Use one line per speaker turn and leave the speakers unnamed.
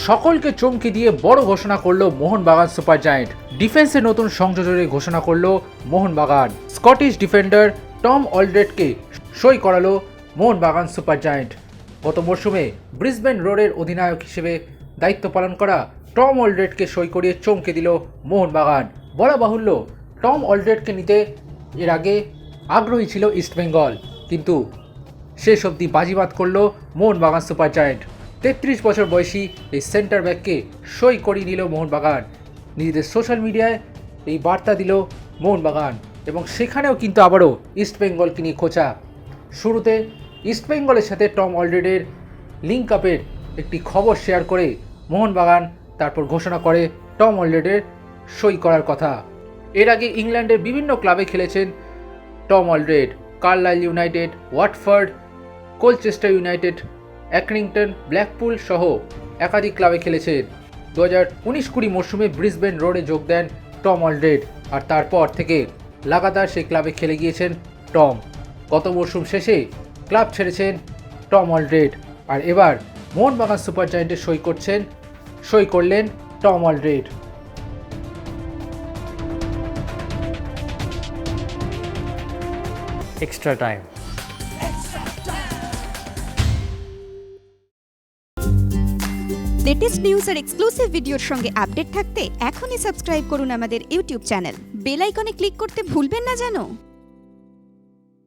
সকলকে চমকে দিয়ে বড় ঘোষণা করলো মোহনবাগান সুপার জায়েন্ট। ডিফেন্সে নতুন সংযোজনের ঘোষণা করলো মোহনবাগান। স্কটিশ ডিফেন্ডার টম অলড্রেডকে সই করালো মোহনবাগান সুপার জায়েন্ট। গত মরশুমে ব্রিসবেন রোডের অধিনায়ক হিসেবে দায়িত্ব পালন করা টম অলড্রেডকে সই করিয়ে চমকে দিল মোহনবাগান। বলা বাহুল্য, টম অলড্রেডকে নিতে এর আগে আগ্রহী ছিল ইস্টবেঙ্গল, কিন্তু শেষ অবধি বাজিমাত করল মোহনবাগান সুপার জায়েন্ট। 33 বছর বয়সী এই সেন্টার ব্যাককে সই করিয়ে নিল মোহনবাগান। নিজেদের সোশ্যাল মিডিয়ায় এই বার্তা দিল মোহনবাগান, এবং সেখানেও কিন্তু আবারও ইস্টবেঙ্গলকে নিয়ে খোঁচা। শুরুতে ইস্টবেঙ্গলের সাথে টম অলড্রেডের লিঙ্ক আপের একটি খবর শেয়ার করে মোহনবাগান তারপর ঘোষণা করে টম অলড্রেডের সই করার কথা। এর আগে ইংল্যান্ডের বিভিন্ন ক্লাবে খেলেছেন Tom Aldred. Carlisle United, Watford, Colchester United, Accrington, Blackpool সহ একাধিক ক্লাবে খেলেছেন। 2019-20 মরশুমে ব্রিসবেন রোডে যোগ দেন টম অলড্রেড, আর তারপর থেকে লাগাতার সেই ক্লাবে খেলে গিয়েছেন টম। গত মরশুম শেষে ক্লাব ছেড়েছেন টম অলড্রেড, আর এবার মোহনবাগান সুপার জায়েন্টে সই করলেন Tom Aldred.
extra time.
Latest news আর এক্সক্লুসিভ ভিডিওর সঙ্গে আপডেট থাকতে এখনই সাবস্ক্রাইব করুন আমাদের ইউটিউব চ্যানেল। বেল আইকনে ক্লিক করতে ভুলবেন না যেন।